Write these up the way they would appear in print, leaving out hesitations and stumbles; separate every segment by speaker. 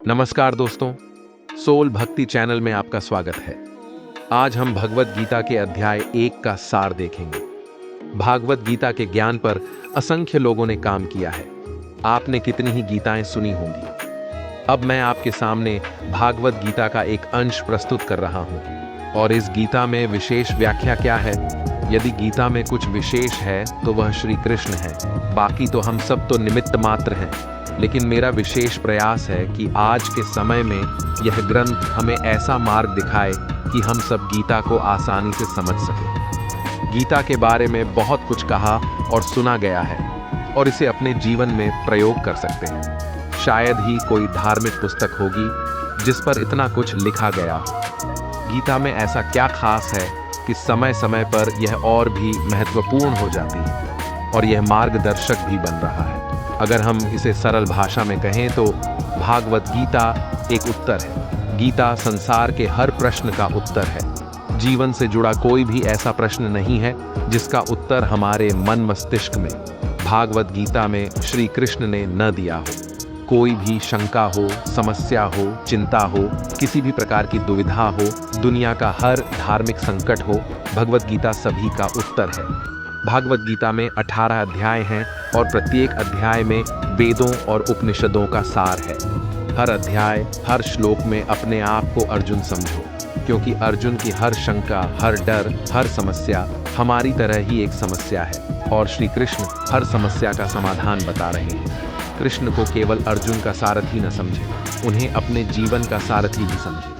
Speaker 1: नमस्कार दोस्तों, सोल भक्ति चैनल में आपका स्वागत है। आज हम भगवत गीता के अध्याय 1 का सार देखेंगे। भागवत गीता के ज्ञान पर असंख्य लोगों ने काम किया है। आपने कितनी ही गीताएं सुनी होंगी। अब मैं आपके सामने भागवत गीता का एक अंश प्रस्तुत कर रहा हूं। और इस गीता में विशेष व्याख्या क्या है? यदि गीता में कुछ विशेष है तो वह श्री कृष्ण है। बाकी तो हम सब तो निमित्त मात्र हैं। लेकिन मेरा विशेष प्रयास है कि आज के समय में यह ग्रंथ हमें ऐसा मार्ग दिखाए कि हम सब गीता को आसानी से समझ सकें। गीता के बारे में बहुत कुछ कहा और सुना गया है और इसे अपने जीवन में प्रयोग कर सकते हैं। शायद ही कोई धार्मिक पुस्तक होगी जिस पर इतना कुछ लिखा गया हो। गीता में ऐसा क्या खास है कि समय समय पर यह और भी महत्वपूर्ण हो जाती है और यह मार्गदर्शक भी बन रहा है। अगर हम इसे सरल भाषा में कहें तो भागवत गीता एक उत्तर है। गीता संसार के हर प्रश्न का उत्तर है। जीवन से जुड़ा कोई भी ऐसा प्रश्न नहीं है जिसका उत्तर हमारे मन मस्तिष्क में भागवत गीता में श्री कृष्ण ने न दिया हो। कोई भी शंका हो, समस्या हो, चिंता हो, किसी भी प्रकार की दुविधा हो, दुनिया का हर धार्मिक संकट हो, भगवत गीता सभी का उत्तर है। भागवत गीता में 18 अध्याय हैं और प्रत्येक अध्याय में वेदों और उपनिषदों का सार है। हर अध्याय, हर श्लोक में अपने आप को अर्जुन समझो, क्योंकि अर्जुन की हर शंका, हर डर, हर समस्या हमारी तरह ही एक समस्या है और श्री कृष्ण हर समस्या का समाधान बता रहे हैं। कृष्ण को केवल अर्जुन का सारथी न समझे, उन्हें अपने जीवन का सारथी भी समझे।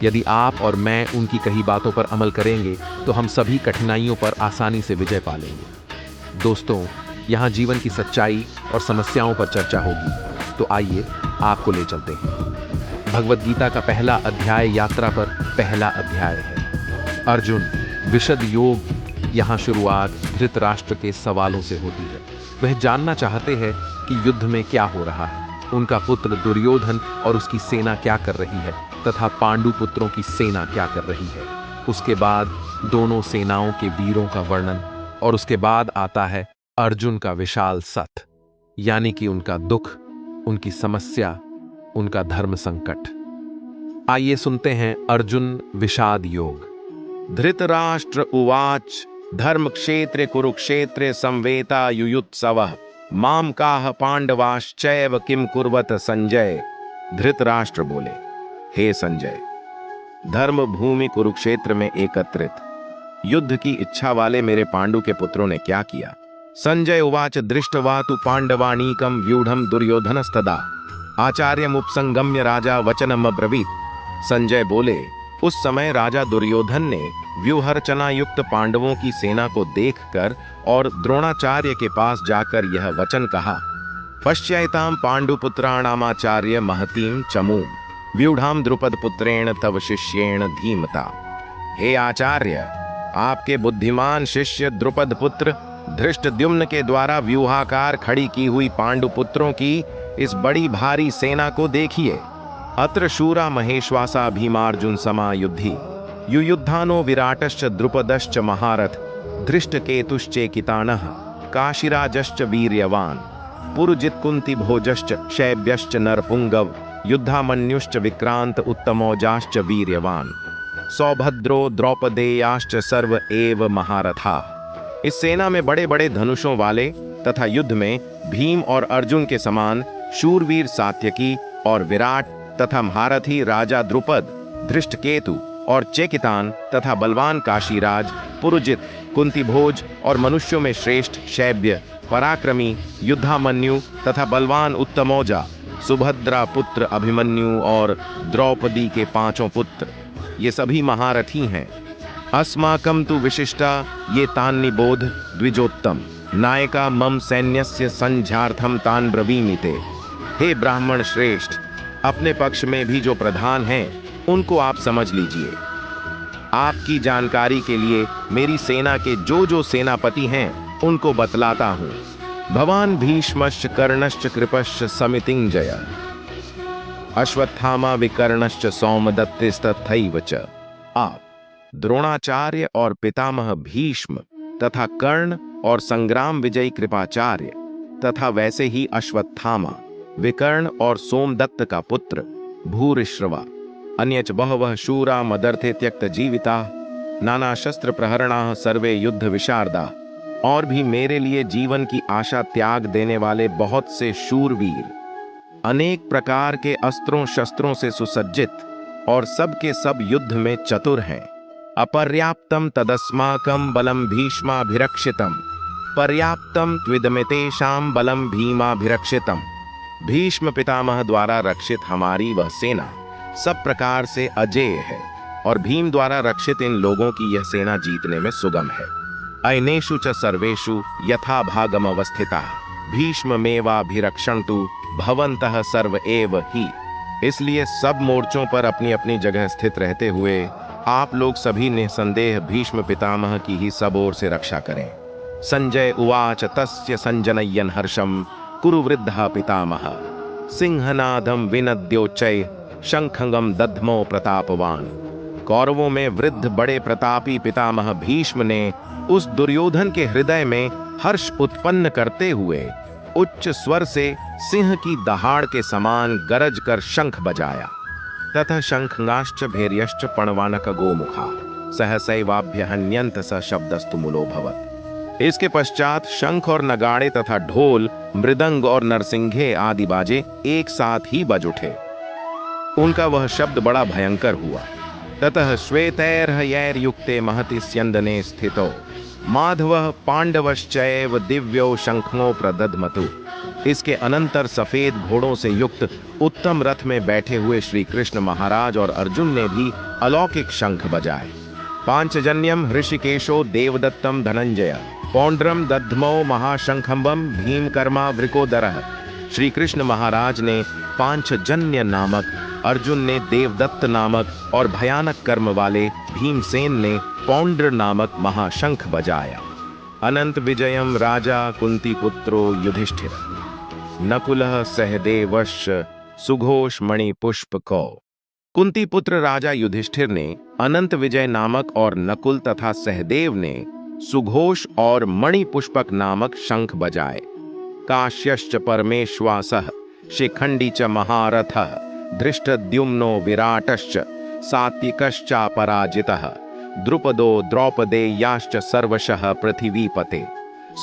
Speaker 1: यदि आप और मैं उनकी कही बातों पर अमल करेंगे तो हम सभी कठिनाइयों पर आसानी से विजय पा लेंगे। दोस्तों, यहाँ जीवन की सच्चाई और समस्याओं पर चर्चा होगी, तो आइए आपको ले चलते हैं। भगवत गीता का पहला अध्याय यात्रा पर पहला अध्याय है। अर्जुन, विशद योग। यहाँ शुरुआत धृतराष्ट्र के सवालों से होती है। वह जानना चाहते हैं कि युद्ध में क्या हो रहा है, उनका पुत्र दुर्योधन और उसकी सेना क्या कर रही है तथा पांडु पुत्रों की सेना क्या कर रही है। उसके बाद दोनों सेनाओं के वीरों का वर्णन और उसके बाद आता है अर्जुन का विशाल सत, यानी कि उनका दुख, उनकी समस्या, उनका धर्म संकट। आइए सुनते हैं अर्जुन विषाद योग।
Speaker 2: धृतराष्ट्र उवाच धर्म क्षेत्रे कुरुक्षेत्रे संवेता युयुत्सवः माम काह पांडवाश्चैव किम कुर्वत संजय। धृतराष्ट्र बोले, हे संजय, धर्म भूमि कुरुक्षेत्र में एकत्रित युद्ध की इच्छा वाले मेरे पांडु के पुत्रों ने क्या किया। संजय उवाच दृष्टवा तु पांडवानीकम व्यूढ़म दुर्योधनस्तदा आचार्यमुपसंगम्य राजा वचनम अब्रवीत। संजय बोले, उस समय राजा दुर्योधन ने व्यूहरचना युक्त पांडवों की सेना को देखकर और द्रोणाचार्य के पास जाकर यह वचन कहा, पश्यैतां पांडुपुत्राणामाचार्य महतीं चमूं व्यूढ़ाम द्रुपद पुत्रेण तव शिष्येण धीमता। हे आचार्य, आपके बुद्धिमान शिष्य द्रुपद पुत्र धृष्टद्युम्न के द्वारा व्यूहाकार खड़ी की हुई पांडुपुत्रों की इस बड़ी भारी सेना को देखिए। अत्र शूरा महेश्वासा भीमार्जुन समायुद्धि युयुद्धानो विराटश्च द्रुपदश्च महारथ धृष्टकेतुश्चेकितानः काशिराजश्च वीर्यवान पुरुजित कुंती भोजश्च शैब्यश्च नरपुंगव युद्धामन्युश्च विक्रांत उत्तमौजाश्च वीर्यवान सौभद्रो द्रौपदेयाश्च सर्व एव महारथा। इस सेना में बड़े बड़े धनुषों वाले तथा युद्ध में भीम और अर्जुन के समान शूरवीर सात्यकी और विराट तथा महारथी राजा द्रुपद, धृष्टकेतु और चेकितान तथा बलवान काशीराज, पुरुजित, कुंतीभोज और मनुष्यों में श्रेष्ठ शैब्य, पराक्रमी युद्धामन्यु तथा बलवान उत्तमौजा, सुभद्रा पुत्र अभिमन्यु और द्रौपदी के 5 पुत्र, ये सभी महारथी हैं। अस्माकं तु विशिष्टा ये तान्निबोध द्विजोत्तम नायका मम सैन्यस्य संझार्थम तान ब्रवीमिते। हे ब्राह्मण श्रेष्ठ, अपने पक्ष में भी जो प्रधान हैं उनको आप समझ लीजिए। आपकी जानकारी के लिए मेरी सेना के जो जो सेनापति हैं उनको बतलाता हूं। भवान भीष्मश्च कर्णश्च कृपश्च समितिंजय अश्वत्थामा विकर्णश्च सौमदत्तिस्तथैव च। आप द्रोणाचार्य और पितामह भीष्म तथा कर्ण और संग्राम विजयी कृपाचार्य तथा वैसे ही अश्वत्थामा विकर्ण और सोमदत्त का पुत्र भूरिश्रवा। अन्यच बहवः शूरा मदर्थे त्यक्त जीविता, नाना शस्त्र प्रहरणाः सर्वे युद्ध विशारदा। और भी मेरे लिए जीवन की आशा त्याग देने वाले बहुत से शूरवीर, अनेक प्रकार के अस्त्रों शस्त्रों से सुसज्जित और सब के सब युद्ध में चतुर हैं। अपर्याप्तम तदस्माकं बलम भीष्माभिरक्षितम, पर्याप्तम त्विदमितेषां बलम भीमाभिरक्षितम। भीष्म पितामह द्वारा रक्षित हमारी वह सेना सब प्रकार से अजेय है, और भीम द्वारा रक्षित इन लोगों की यह सेना जीतने में सुगम है। अयनेषु च सर्वेषु यथा भागम अवस्थिता, भीष्ममेवाभिरक्षन्तु भवन्तः सर्व एव ही। इसलिए सब मोर्चों पर अपनी अपनी जगह स्थित रहते हुए आप लोग सभी निसंदेह भीष्म पितामह की ही सब ओर से रक्षा करें। संजय उवाच तस्य संजनय्यन हर्षम कुरु वृद्धः पितामह, सिंहनादम विनद्योच्चै शंखंगम दध्मो प्रतापवान। कौरवों में वृद्ध बड़े प्रतापी पितामह भीष्म ने उस दुर्योधन के हृदय में हर्ष उत्पन्न करते हुए उच्च स्वर से सिंह की दहाड़ के समान गरज कर शंख बजाया। ततः शंखंगाश्च भैर्यश्च पणवानक गोमुखा सहसैवाभ्यहन्यन्त स शब्दस्तु मूलो भवत्। इसके पश्चात शंख और नगाड़े तथा ढोल, मृदंग और नरसिंघे आदि बाजे एक साथ ही बज उठे। उनका वह शब्द बड़ा भयंकर हुआ। ततः श्वेतैर्हयैर्युक्ते महति स्यन्दने स्थितो माधवः पांडवश्चैव दिव्यो शंखो प्रदध्मतु। इसके अनंतर सफेद घोड़ों से युक्त उत्तम रथ में बैठे हुए श्री कृष्ण महाराज और अर्जुन ने भी अलौकिक शंख बजाए। पांचजन्यम ऋषिकेशो देवदत्तम धनंजय पौंड्रम दध्मो महाशंखंबम भीमकर्मा वृकोदरः। श्री कृष्ण महाराज ने पांचजन्य नामक, अर्जुन ने देवदत्त नामक और भयानक कर्म वाले भीमसेन ने पौंड्र नामक महाशंख बजाया। अनंत विजयम राजा कुंती पुत्रो युधिष्ठिर, नकुलः सहदेवश्च सुघोष मणि पुष्प कौ। कुंती पुत्र राजा युधिष्ठिर ने अनंत विजय नामक और नकुल तथा सहदेव ने सुघोष और मणि पुष्पक नामक शंख बजाए। काश्यश्च परमेश्वासः शिखंडी च महारथः धृष्टद्युम्नो विराटश्च सात्विकश्चापराजितः द्रुपदो द्रौपदेयाश्च सर्वशः पृथिवीपते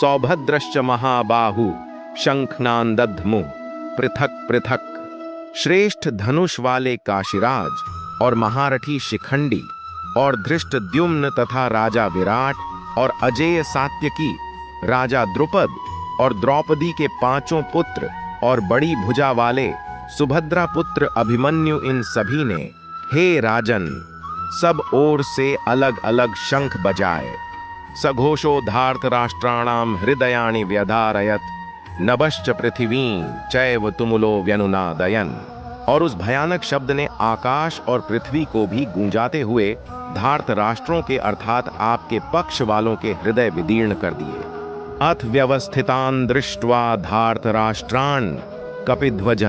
Speaker 2: सौभद्रश्च महाबाहु शंखनान दध्मुः पृथक पृथक। श्रेष्ठ धनुष वाले काशीराज और महारथी शिखंडी और धृष्टद्युम्न तथा राजा विराट और अजेय सात्यकी, राजा द्रुपद और द्रौपदी के पांचों पुत्र और बड़ी भुजा वाले सुभद्रा पुत्र अभिमन्यु, इन सभी ने हे राजन सब ओर से अलग अलग शंख बजाए। सघोषो धार्तराष्ट्राणाम हृदयानि व्यधारयत नभश्च पृथिवीं चैव तुमुलो व्यनुनादयन। और उस भयानक शब्द ने आकाश और पृथ्वी को भी गूंजाते हुए धार्त राष्ट्रों के अर्थात आपके पक्ष वालों के हृदय विदीर्ण कर दिए। अथ व्यवस्थितान दृष्ट्वा धार्त राष्ट्रान कपिध्वज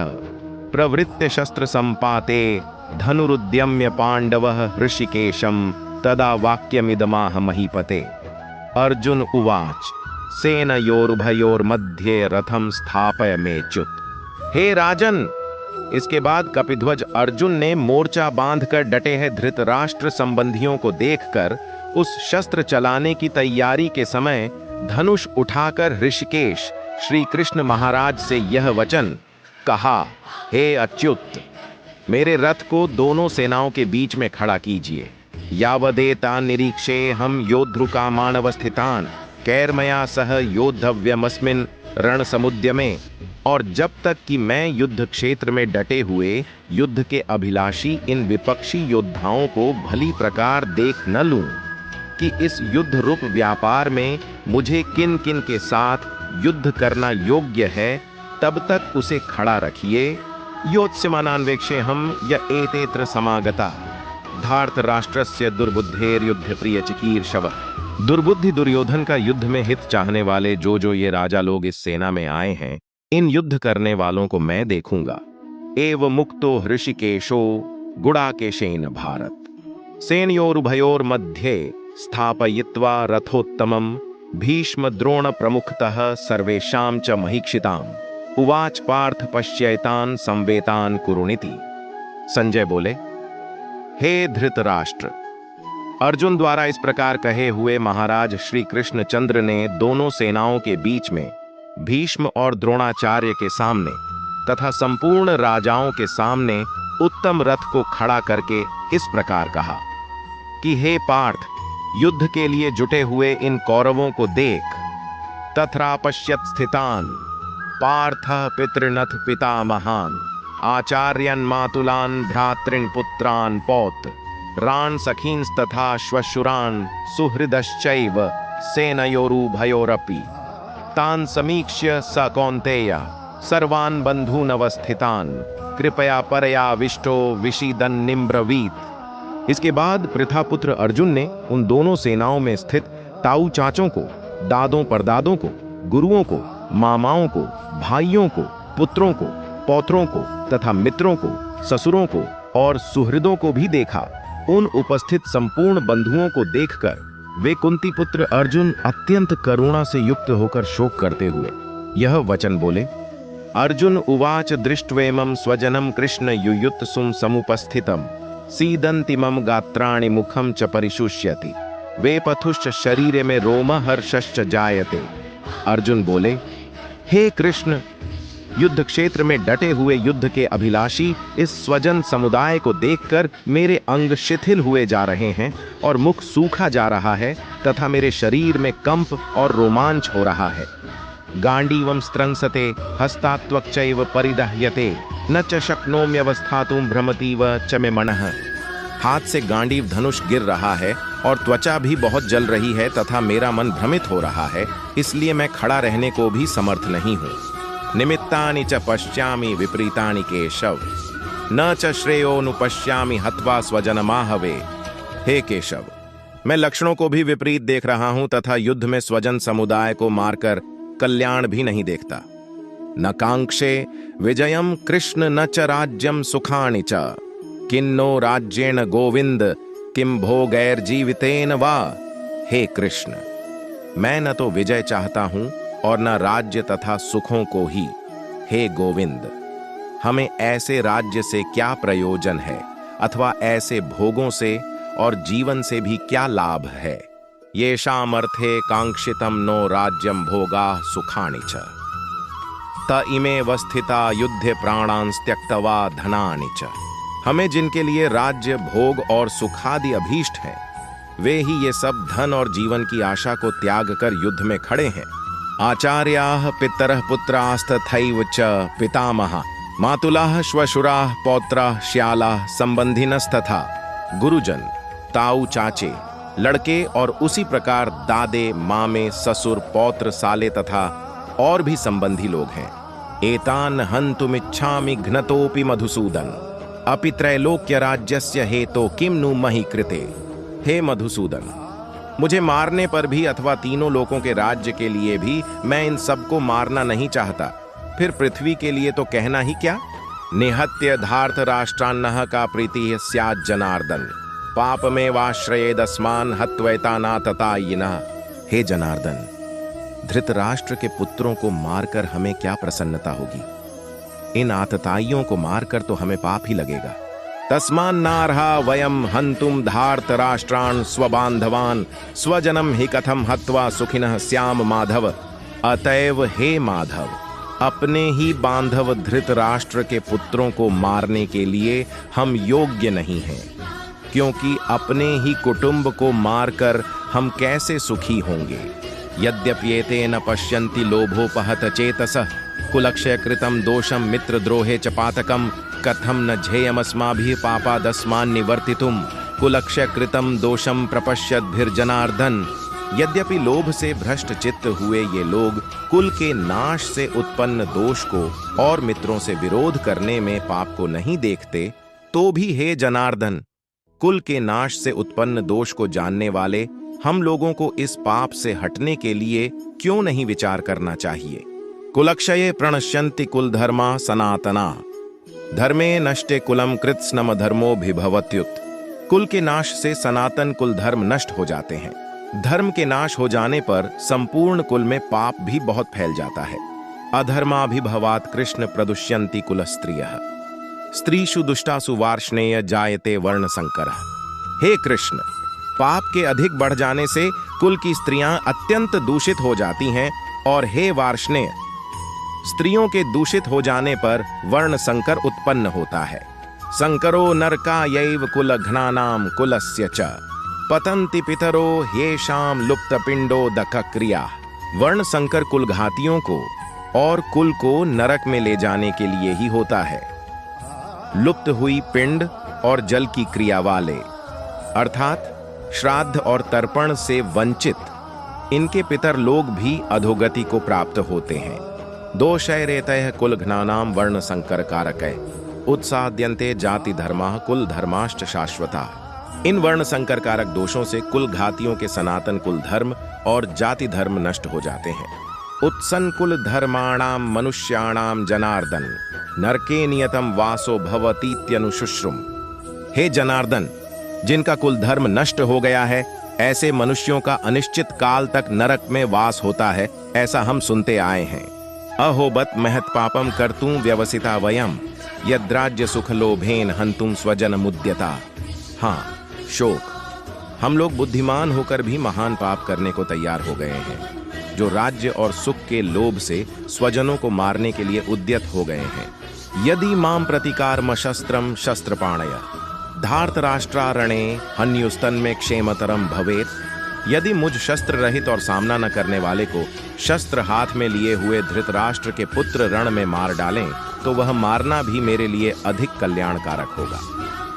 Speaker 2: प्रवृत्य शस्त्र संपाते धनुरुद्यम्य पांडवः ऋषिकेशम तदा वाक्यमिदमाह महीपते। अर्जुन उवाच सेनयोरुभयोर्मध्ये रथम स्थापय मेच्युत। हे राजन, इसके बाद कपिध्वज अर्जुन ने मोर्चा बांधकर डटे हैं धृतराष्ट्र संबंधियों को देखकर उस शस्त्र चलाने की तैयारी के समय धनुष उठाकर ऋषिकेश श्री कृष्ण महाराज से यह वचन कहा, हे अच्युत, मेरे रथ को दोनों सेनाओं के बीच में खड़ा कीजिए। यावदेता निरीक्षे हम योद्धृका मानवस्थितान कैर्मया सह योद्धव्यमस्मिन रण समुद्यमे। और जब तक कि मैं युद्ध क्षेत्र में डटे हुए युद्ध के अभिलाषी इन विपक्षी योद्धाओं को भली प्रकार देख न लूं कि इस युद्ध रूप व्यापार में मुझे किन किन के साथ युद्ध करना योग्य है, तब तक उसे खड़ा रखिए। योत्स्यमानान्वेक्षे हम य एतेत्र समागता धार्त राष्ट्रस्य दुर्बुद्धेर युद्ध प्रिय चिकीर्षव। दुर्बुद्धि दुर्योधन का युद्ध में हित चाहने वाले जो ये राजा लोग इस सेना में आए हैं, इन युद्ध करने वालों को मैं देखूंगा। एव मुक्तो ऋषिकेशो गुडाकेशेन भारत सेनयोरुभयोर मध्ये स्थापयित्वा रथोत्तमं भीष्म द्रोण प्रमुखतः सर्वेषां च महीक्षिताम् उवाच पार्थ पश्यैतान संवेतान कुरुनिति। संजय बोले, हे धृतराष्ट्र, अर्जुन द्वारा इस प्रकार कहे हुए महाराज श्री कृष्णचंद्र ने दोनों सेनाओं के बीच में भीष्म और द्रोणाचार्य के सामने तथा संपूर्ण राजाओं के सामने उत्तम रथ को खड़ा करके इस प्रकार कहा कि हे पार्थ, युद्ध के लिए जुटे हुए इन कौरवों को देख। तथा पश्यत स्थितान पार्थ पितृनथ पितामहान आचार्यन मातुलान भ्रातृन पुत्रान पौत्र रान सखींस्तथा श्वशुरान सुहृदश्चैव सेनयोरुभयोरपि तान समीक्ष्य स कौन्तेय सर्वान् बन्धूनवस्थितान् कृपया परयाविष्टो विषीदन् निम्ब्रवीत। इसके बाद पृथापुत्र अर्जुन ने उन दोनों सेनाओं में स्थित ताऊ चाचों को, दादों परदादों को, गुरुओं को, मामाओं को, भाइयों को, पुत्रों को, पौत्रों को तथा मित्रों को, ससुरों को और सुहृदों को भी देखा। उन उपस्थित संपूर्ण बंधुओं को देखकर वे कुंती पुत्र अर्जुन अत्यंत करुणा से युक्त होकर शोक करते हुए यह वचन बोले। अर्जुन उवाच दृष्ट्वेमं स्वजनं कृष्ण युयुत्सुं समुपस्थितं सीदन्ति मम गात्राणि मुखं च परिशुष्यति वेपथुश्च शरीरे में रोमहर्षश्च जायते। अर्जुन बोले, हे कृष्ण, युद्ध क्षेत्र में डटे हुए युद्ध के अभिलाषी इस स्वजन समुदाय को देखकर मेरे अंग शिथिल हुए जा रहे हैं और मुख सूखा जा रहा है तथा मेरे शरीर में कंप और रोमांच हो रहा है। गांडीवं स्त्रंसते हस्तात्वक्चैव परिदह्यते न च शक्नोम्यवस्थातुं भ्रमतीव च मे मनः। हाथ से गांडीव धनुष गिर रहा है और त्वचा भी बहुत जल रही है तथा मेरा मन भ्रमित हो रहा है, इसलिए मैं खड़ा रहने को भी समर्थ नहीं हूँ। निमित्तानि च पश्यामि विपरीतानि केशव न च श्रेयोनुपश्यामि हत्वा स्वजनमाहवे। हे केशव, मैं लक्षणों को भी विपरीत देख रहा हूं तथा युद्ध में स्वजन समुदाय को मारकर कल्याण भी नहीं देखता। न कांक्षे विजयम कृष्ण न च राज्यम सुखानि च किन्नो राज्येन गोविंद किम भोगैर्जीवितेन वा। हे कृष्ण, मैं न तो विजय चाहता हूं और न राज्य तथा सुखों को ही। हे गोविंद, हमें ऐसे राज्य से क्या प्रयोजन है अथवा ऐसे भोगों से और जीवन से भी क्या लाभ है। येषाम् अर्थे कांक्षितम नो राज्यम भोगा सुखानि च त इमे वस्थिता युद्धे प्राणान् त्यक्त्वा धनानि च। हमें जिनके लिए राज्य, भोग और सुखादि अभीष्ट है, वे ही ये सब धन और जीवन की आशा को त्याग कर युद्ध में खड़े हैं। आचार्याः पितरः पुत्रास्तथैव च पितामहः मातुलाः श्वशुराः पौत्राः श्यालाः संबंधिनस्तथा। गुरुजन, ताऊ चाचे, लड़के और उसी प्रकार दादे, मामे, ससुर, पौत्र, साले तथा और भी संबंधी लोग हैं। एतान हन्तुमिच्छामि घ्नतोपि मधुसूदन अपि त्रैलोक्य राज्यस्य हेतो किम नु महि कृते। हे मधुसूदन, मुझे मारने पर भी अथवा तीनों लोकों के राज्य के लिए भी मैं इन सबको मारना नहीं चाहता, फिर पृथ्वी के लिए तो कहना ही क्या। निहत्य धार्थ राष्ट्रान्नः का प्रीति स्यात् जनार्दन पाप में वाश्रयेदस्मान हत्वैतानाततायिनः। हे जनार्दन, धृतराष्ट्र के पुत्रों को मारकर हमें क्या प्रसन्नता होगी। इन आतताइयों को मारकर तो हमें पाप ही लगेगा। तस्मान्नार्हा वयम हन्तुम धार्त राष्ट्रान् स्वबान्धवान् स्वजनम हि कथम हत्वा सुखिनः स्याम माधव। अतएव हे माधव, अपने ही बांधव धृतराष्ट्र के पुत्रों को मारने के लिए हम योग्य नहीं हैं, क्योंकि अपने ही कुटुंब को मारकर हम कैसे सुखी होंगे। यद्यप्येते न पश्यन्ति लोभोपहत चेतसः कुलक्षय कृतं दोषं मित्रद्रोहे च पातकं कथम न झेयमस्माभिः पापादस्मान् निवर्तितुं कुलक्षय कृतं दोषं प्रपश्यद्भिर्जनार्दन। यद्यपि लोभ से भ्रष्ट चित्त हुए ये लोग कुल के नाश से उत्पन्न दोष को और मित्रों से विरोध करने में पाप को नहीं देखते, तो भी हे जनार्दन, कुल के नाश से उत्पन्न दोष को जानने वाले हम लोगों को इस पाप से हटने के लिए क्यों नहीं विचार करना चाहिए। कुलक्षये प्रणश्यन्ति कुल धर्मा सनातना धर्मे नष्टे कुलम कृत्स्नम धर्मो भिभवत्युत। कुल के नाश से सनातन कुल धर्म नष्ट हो जाते हैं। धर्म के नाश हो जाने पर संपूर्ण कुल में पाप भी बहुत फैल जाता है। अधर्माभिभवात् कृष्ण प्रदुष्यन्ति कुलस्त्रियः स्त्रीषु दुष्टासु वार्ष्णेय जायते वर्ण संकरः। हे कृष्ण, पाप के अधिक बढ़ जाने से कुल की स्त्रियां अत्यंत दूषित हो जाती हैं, और हे वार्ष्णेय, स्त्रियों के दूषित हो जाने पर वर्ण संकर उत्पन्न होता है। संकरो नरकायैव कुलघ्नानां कुलस्य च पतन्ति पितरो येषां लुप्तपिंडोदक क्रिया। वर्ण संकर कुलघातियों को और कुल को नरक में ले जाने के लिए ही होता है। लुप्त हुई पिंड और जल की क्रिया वाले, अर्थात श्राद्ध और तर्पण से वंचित इनके पितर लोग भी अधोगति को प्राप्त होते हैं। दोषैरेतयः कुलघ्नानां वर्ण संकर कारकैः उत्साद्यन्ते जाति धर्माः कुल धर्माश्च शाश्वताः। इन वर्ण संकर कारक दोषों से कुल घातियों के सनातन कुल धर्म और जाति धर्म नष्ट हो जाते हैं। उत्सन कुल धर्माणां मनुष्याणां जनार्दन नरके नियतम वासो भवतीत्यनुशुश्रुम। हे जनार्दन, जिनका कुल धर्म नष्ट हो गया है, ऐसे मनुष्यों का अनिश्चित काल तक नरक में वास होता है, ऐसा हम सुनते आए हैं। अहोबत महत पापम कर्तुं व्यवसिता वयम यद्राज्य सुख लोभेन हंतुम स्वजन मुद्यता। हाँ, शोक, हम लोग बुद्धिमान होकर भी महान पाप करने को तैयार हो गए हैं, जो राज्य और सुख के लोभ से स्वजनों को मारने के लिए उद्यत हो गए हैं। यदि माम प्रतिकारम शस्त्रम शस्त्रपाणय धार्तराष्ट्रारणे हन्युस्तन में क्षेमतरम भवेत। यदि मुझ शस्त्र रहित और सामना न करने वाले को शस्त्र हाथ में लिए हुए धृतराष्ट्र के पुत्र रण में मार डालें, तो वह मारना भी मेरे लिए अधिक कल्याणकारक होगा।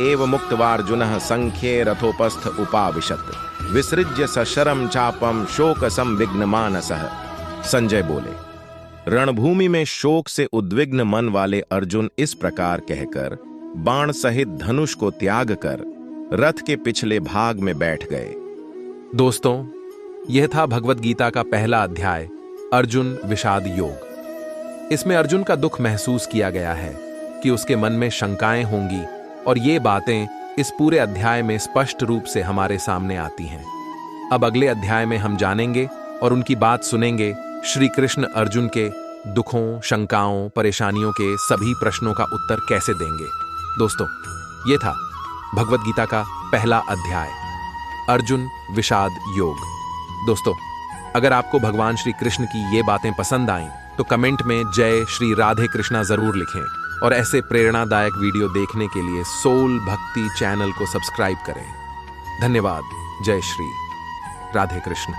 Speaker 2: एव मुक्तवार्जुनः संख्ये रथोपस्थ उपाविशत विसृज्य सशरम चापम शोक संविघ्न मानसः। संजय बोले, रणभूमि में शोक से उद्विग्न मन वाले अर्जुन इस प्रकार कहकर बाण सहित धनुष को त्याग कर रथ के पिछले भाग में बैठ गए।
Speaker 1: दोस्तों, यह था भगवत गीता का पहला अध्याय, अर्जुन विषाद योग। इसमें अर्जुन का दुख महसूस किया गया है कि उसके मन में शंकाएं होंगी, और ये बातें इस पूरे अध्याय में स्पष्ट रूप से हमारे सामने आती हैं। अब अगले अध्याय में हम जानेंगे और उनकी बात सुनेंगे श्री कृष्ण अर्जुन के दुखों, शंकाओं, परेशानियों के सभी प्रश्नों का उत्तर कैसे देंगे। दोस्तों, ये था भगवत गीता का पहला अध्याय, अर्जुन विषाद योग। दोस्तों, अगर आपको भगवान श्री कृष्ण की ये बातें पसंद आईं, तो कमेंट में जय श्री राधे कृष्णा जरूर लिखें, और ऐसे प्रेरणादायक वीडियो देखने के लिए सोल भक्ति चैनल को सब्सक्राइब करें। धन्यवाद। जय श्री राधे कृष्ण।